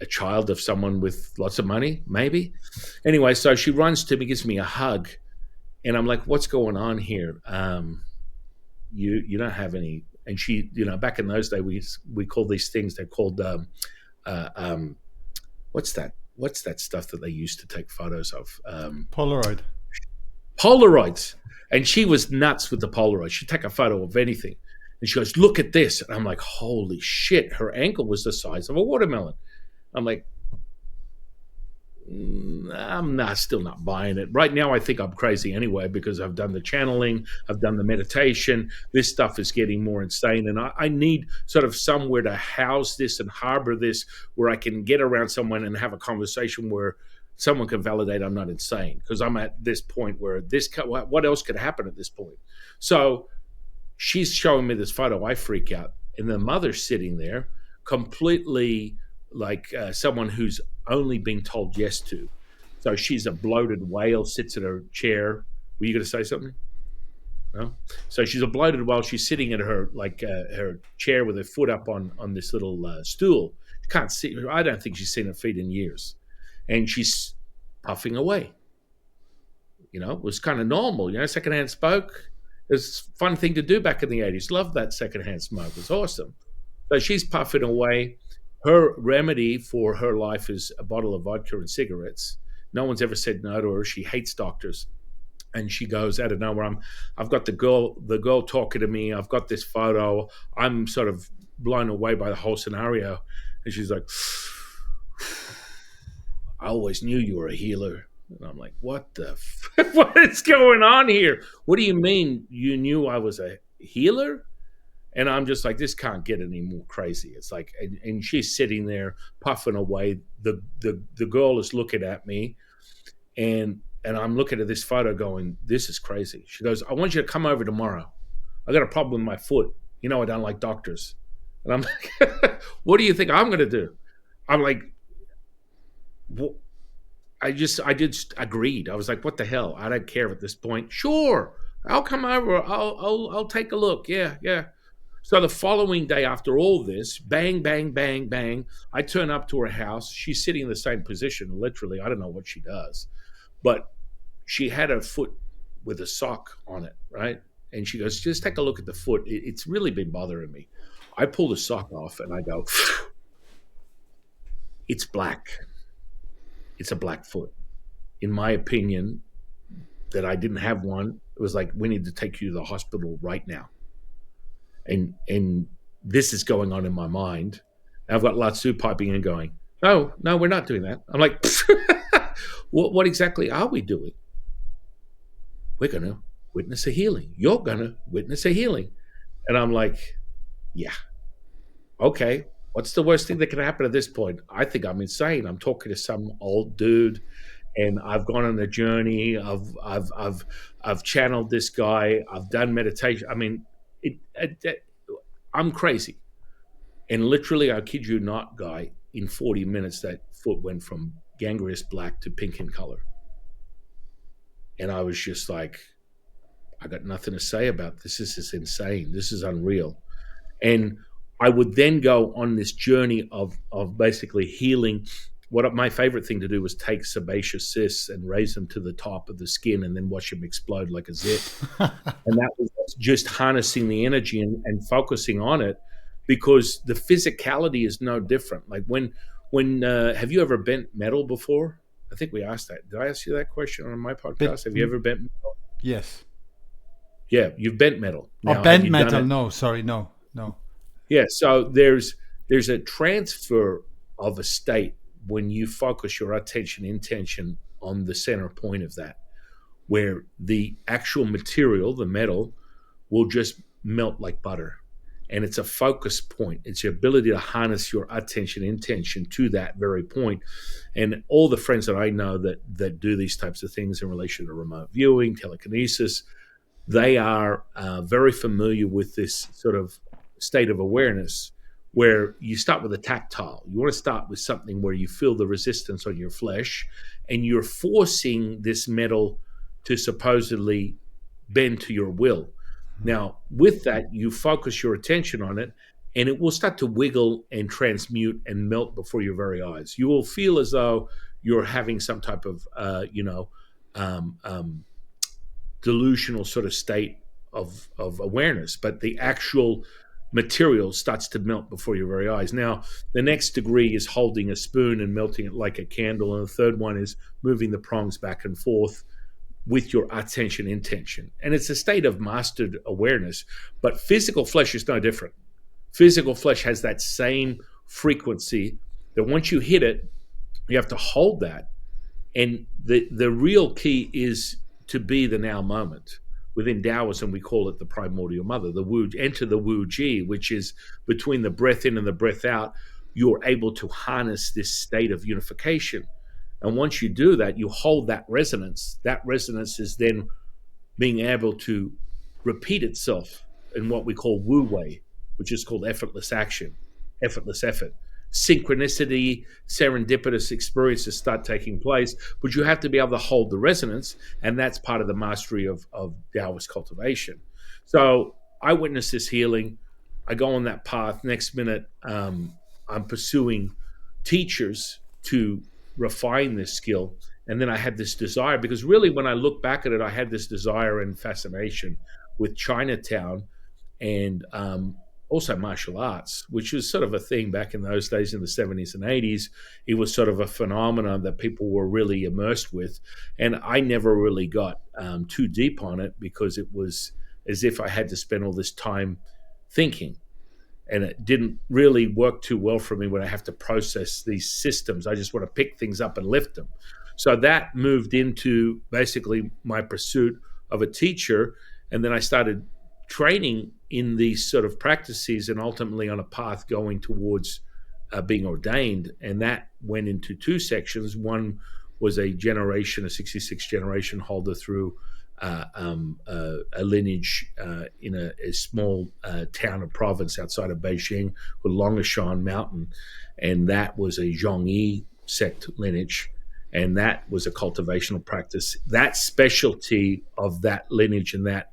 a child of someone with lots of money, maybe. Anyway, so she runs to me, gives me a hug, and I'm like, what's going on here? You don't have any. And she, back in those days, we call these things, they're called, what's that stuff that they used to take photos of? Polaroid. Polaroids. And she was nuts with the Polaroid. She'd take a photo of anything. And she goes, look at this. And I'm like, holy shit, her ankle was the size of a watermelon. I'm like, I'm still not buying it. Right now, I think I'm crazy anyway, because I've done the channeling, I've done the meditation. This stuff is getting more insane. And I need sort of somewhere to house this and harbor this, where I can get around someone and have a conversation where someone can validate I'm not insane. Because I'm at this point where what else could happen at this point? So she's showing me this photo. I freak out. And the mother's sitting there completely like someone who's only been told yes to. So she's a bloated whale, sits in her chair. Were you going to say something? No. So she's a bloated whale. She's sitting in her her chair with her foot up on this little stool. You can't see. I don't think she's seen her feet in years, and she's puffing away. It was kind of normal. Secondhand smoke. It was a fun thing to do back in the 80s. Loved that secondhand smoke. It was awesome. So she's puffing away. Her remedy for her life is a bottle of vodka and cigarettes. No one's ever said no to her. She hates doctors. And she goes out of nowhere. I've got the girl talking to me. I've got this photo. I'm sort of blown away by the whole scenario. And she's like, I always knew you were a healer. And I'm like, what is going on here? What do you mean you knew I was a healer? And I'm just like, this can't get any more crazy. It's like, and she's sitting there puffing away. The girl is looking at me, and I'm looking at this photo going, this is crazy. She goes, I want you to come over tomorrow. I got a problem with my foot. I don't like doctors. And I'm like, what do you think I'm going to do? I'm like, well, I just agreed. I was like, what the hell? I don't care at this point. Sure, I'll come over. I'll take a look. Yeah. So the following day, after all this, bang, bang, bang, bang, I turn up to her house. She's sitting in the same position, literally. I don't know what she does, but she had her foot with a sock on it, right? And she goes, just take a look at the foot. It's really been bothering me. I pull the sock off and I go, it's black. It's a black foot. In my opinion, that I didn't have one, it was like, we need to take you to the hospital right now. And this is going on in my mind. I've got Latsu piping in going, no, we're not doing that. I'm like, what exactly are we doing? We're going to witness a healing. You're going to witness a healing. And I'm like, yeah, okay. What's the worst thing that can happen at this point? I think I'm insane. I'm talking to some old dude, and I've gone on a journey. I've channeled this guy. I've done meditation. I mean, I'm crazy. And literally, I kid you not, Guy, in 40 minutes, that foot went from gangrenous black to pink in color. And I was just like, I got nothing to say about this. This is insane. This is unreal. And I would then go on this journey of basically healing. What my favorite thing to do was take sebaceous cysts and raise them to the top of the skin and then watch them explode like a zit. And that was just harnessing the energy and focusing on it, because the physicality is no different. Like when have you ever bent metal before? I think we asked that. Did I ask you that question on my podcast? Have you ever bent metal? Yes. Yeah, you've bent metal. Now, bent metal? No, sorry, no. Yeah, so there's a transfer of a state when you focus your attention, intention on the center point of that, where the actual material, the metal, will just melt like butter. And it's a focus point. It's your ability to harness your attention, intention to that very point. And all the friends that I know that do these types of things in relation to remote viewing, telekinesis, they are very familiar with this sort of state of awareness, where you start with a tactile. You want to start with something where you feel the resistance on your flesh, and you're forcing this metal to supposedly bend to your will. Now, with that, you focus your attention on it, and it will start to wiggle and transmute and melt before your very eyes. You will feel as though you're having some type of, delusional sort of state of awareness, but the actual material starts to melt before your very eyes. Now, the next degree is holding a spoon and melting it like a candle, and the third one is moving the prongs back and forth with your attention intention. And it's a state of mastered awareness. But physical flesh is no different. Physical flesh has that same frequency that once you hit it, you have to hold that. And the real key is to be the now moment. Within Taoism, we call it the primordial mother, the Wu, enter the Wu Ji, which is between the breath in and the breath out. You're able to harness this state of unification. And once you do that, you hold that resonance. That resonance is then being able to repeat itself in what we call Wu Wei, which is called effortless action, effortless effort. Synchronicity, serendipitous experiences start taking place, but you have to be able to hold the resonance, and that's part of the mastery of Taoist cultivation. So I witnessed this healing. I go on that path. Next minute, I'm pursuing teachers to refine this skill. And then I had this desire, because really, when I look back at it, I had this desire and fascination with Chinatown and also martial arts, which was sort of a thing back in those days in the 70s and 80s. It was sort of a phenomenon that people were really immersed with. And I never really got too deep on it, because it was as if I had to spend all this time thinking. And it didn't really work too well for me when I have to process these systems. I just want to pick things up and lift them. So that moved into basically my pursuit of a teacher. And then I started training in these sort of practices, and ultimately on a path going towards being ordained. And that went into two sections. One was a 66 generation holder through a lineage in a small town or province outside of Beijing called Longshan Mountain. And that was a Zhongyi sect lineage. And that was a cultivational practice. That specialty of that lineage and that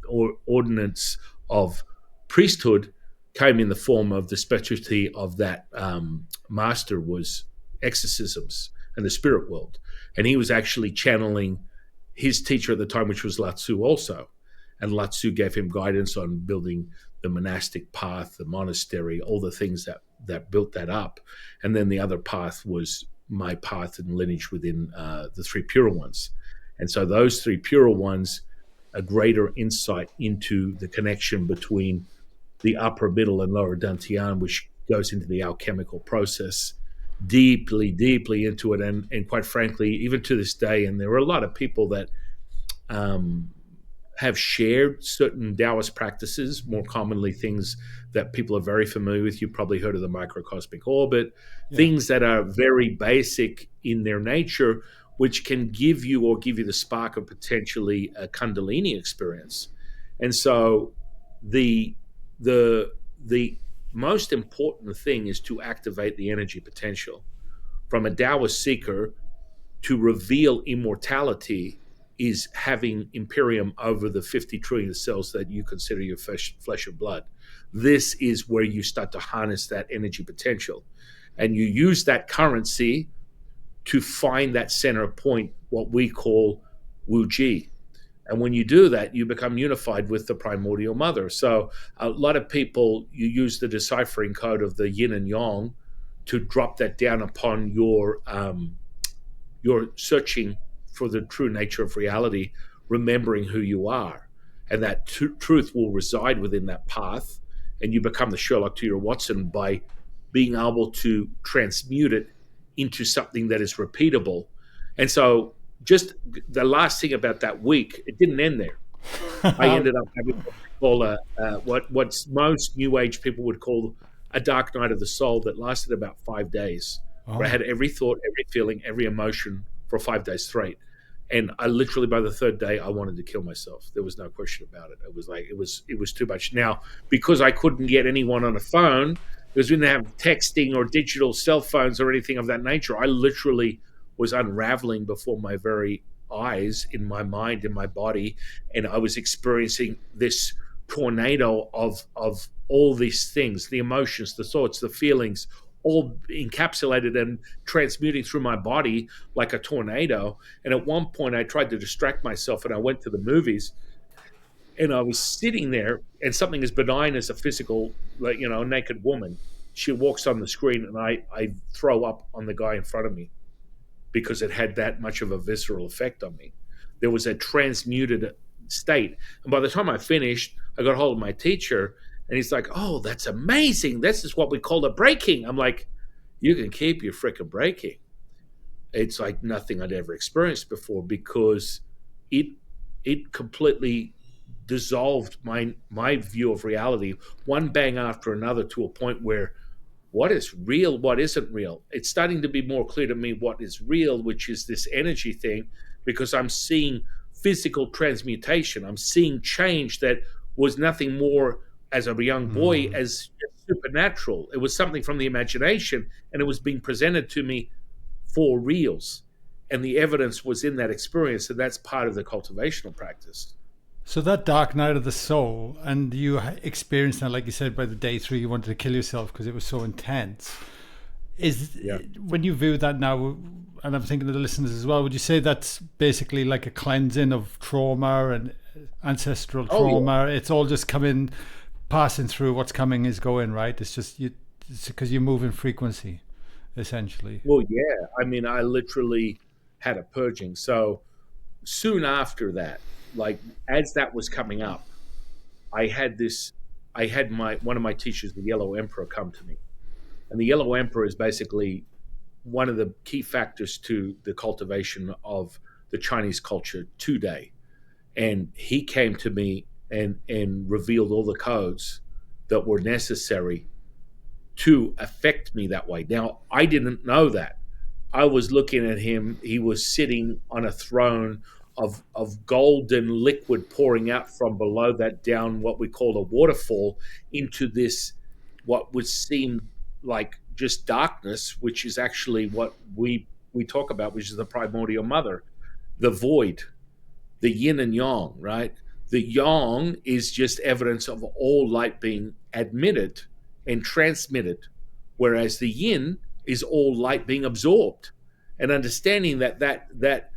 ordinance of priesthood came in the form of the specialty of that master was exorcisms and the spirit world. And he was actually channeling his teacher at the time, which was Lao Tzu also. And Lao Tzu gave him guidance on building the monastic path, the monastery, all the things that built that up. And then the other path was my path and lineage within the three pure ones. And so those three pure ones, a greater insight into the connection between the upper, middle, and lower dantian, which goes into the alchemical process, deeply, deeply into it. And quite frankly, even to this day, and there are a lot of people that have shared certain Taoist practices, more commonly things that people are very familiar with. You've probably heard of the microcosmic orbit, things that are very basic in their nature, which can give you the spark of potentially a Kundalini experience. And so the most important thing is to activate the energy potential. From a Taoist seeker, to reveal immortality is having imperium over the 50 trillion cells that you consider your flesh and blood. This is where you start to harness that energy potential. And you use that currency to find that center point, what we call Wu Ji. And when you do that, you become unified with the primordial mother. So a lot of people, you use the deciphering code of the yin and yang to drop that down upon your searching for the true nature of reality, remembering who you are. And that truth will reside within that path. And you become the Sherlock to your Watson by being able to transmute it into something that is repeatable. And so just the last thing about that week, it didn't end there. I ended up having what we call what's most New Age people would call a dark night of the soul that lasted about 5 days. Where I had every thought, every feeling, every emotion for 5 days straight. And I literally, by the third day, I wanted to kill myself. There was no question about it. It was like, it was too much. Now, because I couldn't get anyone on the phone, because we didn't have texting or digital cell phones or anything of that nature, I literally was unraveling before my very eyes, in my mind, in my body. And I was experiencing this tornado of all these things, the emotions, the thoughts, the feelings, all encapsulated and transmuting through my body like a tornado. And at one point I tried to distract myself and I went to the movies, and I was sitting there, and something as benign as a physical, like, naked woman, she walks on the screen, and I throw up on the guy in front of me because it had that much of a visceral effect on me. There was a transmuted state. And by the time I finished, I got hold of my teacher, and he's like, "Oh, that's amazing. This is what we call a breaking." I'm like, "You can keep your freaking breaking." It's like nothing I'd ever experienced before, because it it completely dissolved my view of reality, one bang after another, to a point where what is real, what isn't real. It's starting to be more clear to me what is real, which is this energy thing, because I'm seeing physical transmutation. I'm seeing change that was nothing more as a young boy Mm. as supernatural. It was something from the imagination, and it was being presented to me for reals. And the evidence was in that experience, and that's part of the cultivational practice. So that dark night of the soul, and you experienced that, like you said, by the day three, you wanted to kill yourself because it was so intense. Is Yeah. when you view that now, and I'm thinking of the listeners as well, would you say that's basically like a cleansing of trauma and ancestral Oh, yeah. trauma? It's all just coming, passing through. What's coming is going, right? It's just you, it's because you move in frequency, essentially. Well, yeah. I mean, I literally had a purging. So soon after that, like as that was coming up, I had this. I had my one of my teachers, the Yellow Emperor, come to me, and the Yellow Emperor is basically one of the key factors to the cultivation of the Chinese culture today. And he came to me and revealed all the codes that were necessary to affect me that way. Now, I didn't know that. I was looking at him. He was sitting on a throne of golden liquid pouring out from below that, down what we call a waterfall, into this, what would seem like just darkness, which is actually what we talk about, which is the primordial mother, the void, the yin and yang, right? The yang is just evidence of all light being admitted and transmitted, whereas the yin is all light being absorbed. And understanding that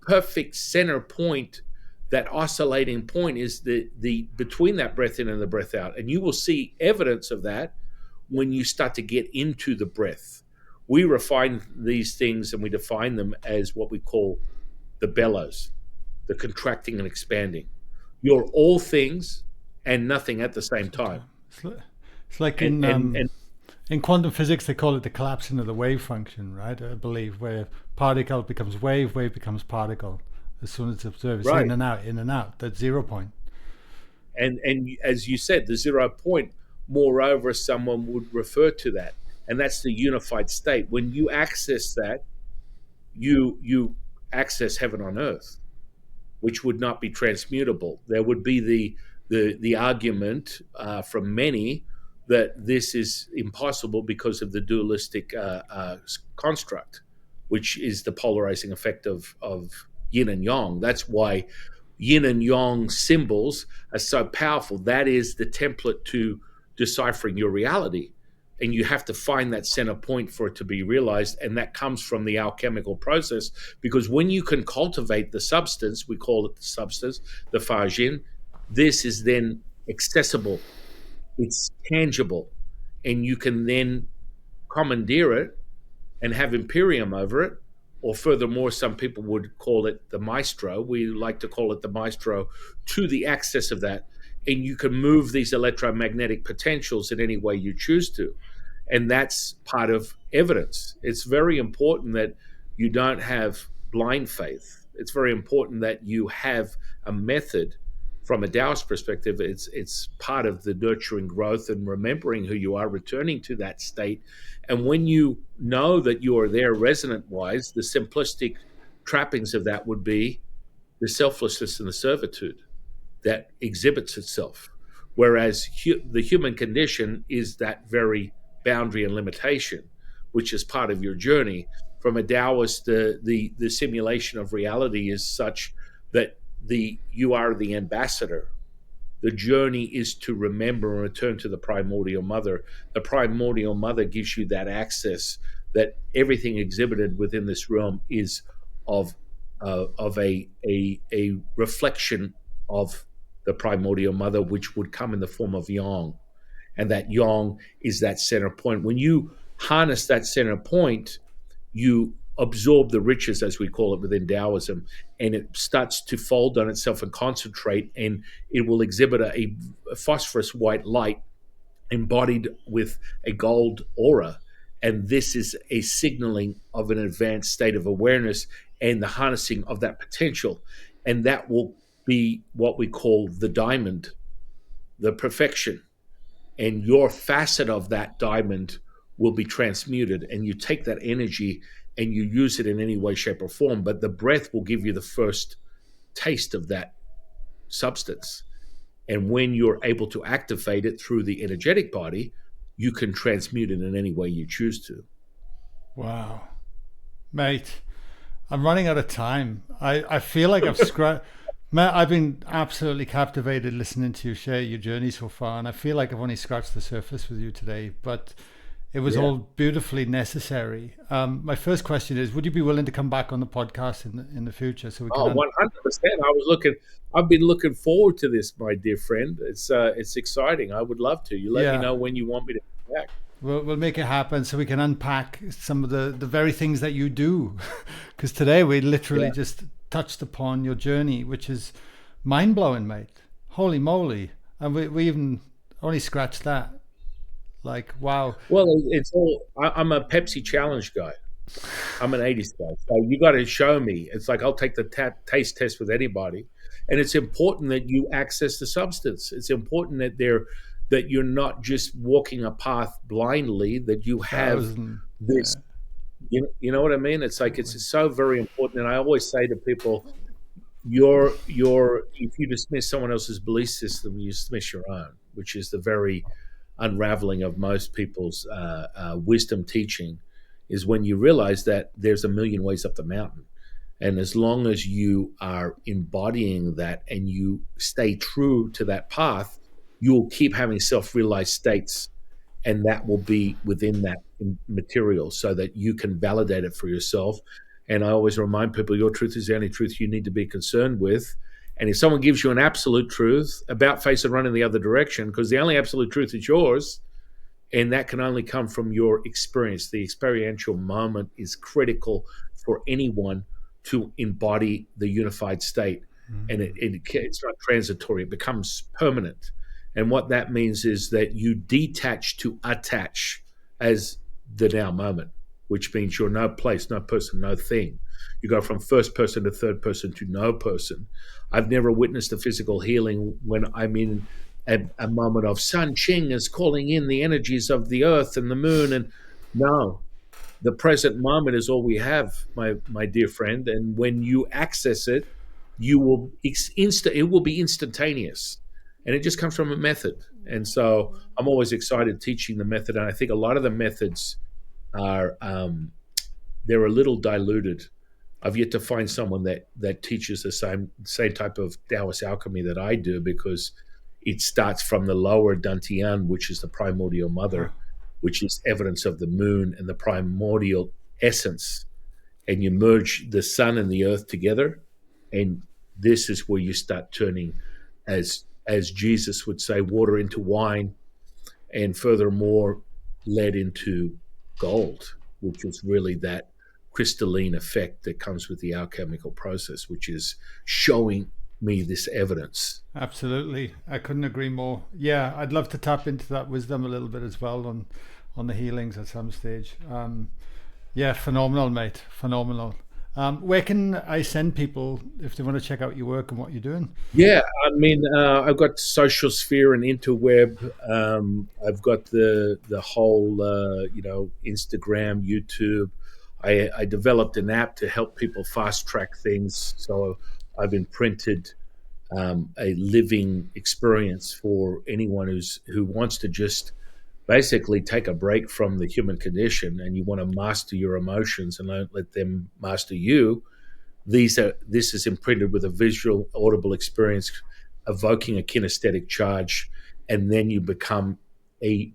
perfect center point, that oscillating point, is the between that breath in and the breath out. And you will see evidence of that when you start to get into the breath. We refine these things and we define them as what we call the bellows, the contracting and expanding. You're all things and nothing at the same time. It's li- it's like And in quantum physics, they call it the collapsing of the wave function, right? I believe where particle becomes wave, wave becomes particle. As soon as it's observed, it's right. in and out. That 0 point. And as you said, the 0 point, moreover, someone would refer to that. And that's the unified state. When you access that, you access heaven on earth, which would not be transmutable. There would be the argument from many that this is impossible because of the dualistic construct, which is the polarizing effect of yin and yang. That's why yin and yang symbols are so powerful. That is the template to deciphering your reality. And you have to find that center point for it to be realized. And that comes from the alchemical process, because when you can cultivate the substance, we call it the substance, the Fajin, this is then accessible, it's tangible, and you can then commandeer it and have imperium over it. Or furthermore, some people would call it the maestro. We like to call it the maestro, to the access of that. And you can move these electromagnetic potentials in any way you choose to. And that's part of evidence. It's very important that you don't have blind faith. It's very important that you have a method. From a Taoist perspective, it's part of the nurturing growth and remembering who you are, returning to that state. And when you know that you are there resonant wise, the simplistic trappings of that would be the selflessness and the servitude that exhibits itself. Whereas the human condition is that very boundary and limitation, which is part of your journey. From a Taoist, the simulation of reality is such that you are the ambassador. The journey is to remember and return to the primordial mother. The primordial mother gives you that access, that everything exhibited within this realm is of of a reflection of the primordial mother, which would come in the form of yang. And that yang is that center point. When you harness that center point, you absorb the riches, as we call it within Taoism, and it starts to fold on itself and concentrate, and it will exhibit a phosphorus white light embodied with a gold aura. And this is a signaling of an advanced state of awareness and the harnessing of that potential. And that will be what we call the diamond, the perfection. And your facet of that diamond will be transmuted. And you take that energy and you use it in any way, shape, or form. But the breath will give you the first taste of that substance. And when you're able to activate it through the energetic body, you can transmute it in any way you choose to. Wow. Mate, I'm running out of time. I feel like I've scratched. Matt, I've been absolutely captivated listening to you share your journey so far, and I feel like I've only scratched the surface with you today, but it was all beautifully necessary. My first question is, would you be willing to come back on the podcast in the future so we can? 100%. I've been looking forward to this, my dear friend. It's exciting. I would love to. You let me know when you want me to come back. We'll make it happen so we can unpack some of the very things that you do. Because today we literally just touched upon your journey, which is mind-blowing, mate. Holy moly. And we even only scratched that. Like, wow. Well, I'm a Pepsi challenge guy. I'm an 80s guy. So you got to show me. It's like I'll take the taste test with anybody. And it's important that you access the substance. It's important that you're not just walking a path blindly, that you have this, you know what I mean? It's like, it's so very important. And I always say to people, if you dismiss someone else's belief system, you dismiss your own, which is the very unraveling of most people's wisdom teaching, is when you realize that there's a million ways up the mountain. And as long as you are embodying that and you stay true to that path, you'll keep having self-realized states, and that will be within that material so that you can validate it for yourself. And I always remind people, your truth is the only truth you need to be concerned with. And if someone gives you an absolute truth, about face and run in the other direction, because the only absolute truth is yours, and that can only come from your experience. The experiential moment is critical for anyone to embody the unified state. And it's not transitory, it becomes permanent. And what that means is that you detach to attach as the now moment, which means you're no place, no person, no thing. You go from first person to third person to no person. I've never witnessed a physical healing when I'm in a moment of Sun Qing is calling in the energies of the earth and the moon. And no, the present moment is all we have, my dear friend. And when you access it, it will be instantaneous. And it just comes from a method. And so I'm always excited teaching the method. And I think a lot of the methods are, they're a little diluted. I've yet to find someone that teaches the same type of Taoist alchemy that I do, because it starts from the lower Dantian, which is the primordial mother, which is evidence of the moon and the primordial essence. And you merge the sun and the earth together. And this is where you start turning, as Jesus would say, water into wine, and furthermore, lead into gold, which is really that crystalline effect that comes with the alchemical process, which is showing me this evidence. Absolutely. I couldn't agree more. Yeah, I'd love to tap into that wisdom a little bit as well on the healings at some stage. Yeah, phenomenal, mate. Phenomenal. Where can I send people if they want to check out your work and what you're doing? Yeah, I mean, I've got social sphere and interweb. I've got the whole, Instagram, YouTube. I developed an app to help people fast track things. So I've imprinted a living experience for anyone who wants to just basically take a break from the human condition, and you want to master your emotions and don't let them master you. This is imprinted with a visual, audible experience, evoking a kinesthetic charge, and then you become a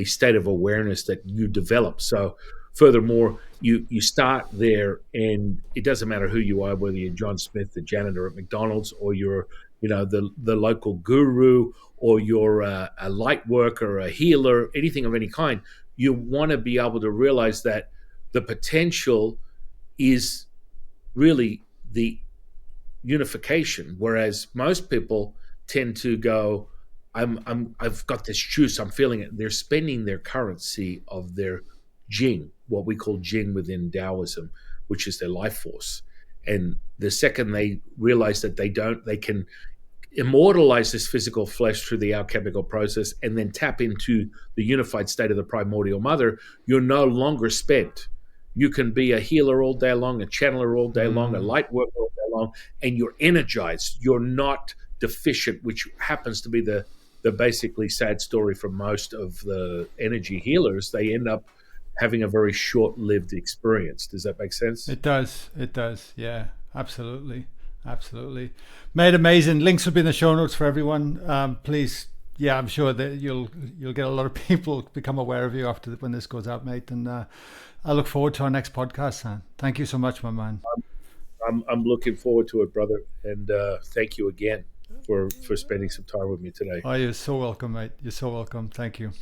state of awareness that you develop. So furthermore, you start there, and it doesn't matter who you are, whether you're John Smith, the janitor at McDonald's, or you're the local guru, or you're a light worker, a healer, anything of any kind. You want to be able to realize that the potential is really the unification, whereas most people tend to go, I've got this juice, I'm feeling it. They're spending their currency of their Jing, what we call Jing within Taoism, which is their life force. And the second they realize that they can immortalize this physical flesh through the alchemical process and then tap into the unified state of the primordial mother, you're no longer spent. You can be a healer all day long, a channeler all day long, a Mm. light worker all day long, and you're energized. You're not deficient, which happens to be the basically sad story for most of the energy healers. They end up having a very short-lived experience. Does that make sense? It does. It does. Yeah, absolutely. Absolutely. Mate, amazing. Links will be in the show notes for everyone. Please, yeah, I'm sure that you'll get a lot of people become aware of you after when this goes out, mate. And I look forward to our next podcast, Sam. Thank you so much, my man. I'm looking forward to it, brother. And thank you again for spending some time with me today. Oh, you're so welcome, mate. You're so welcome. Thank you.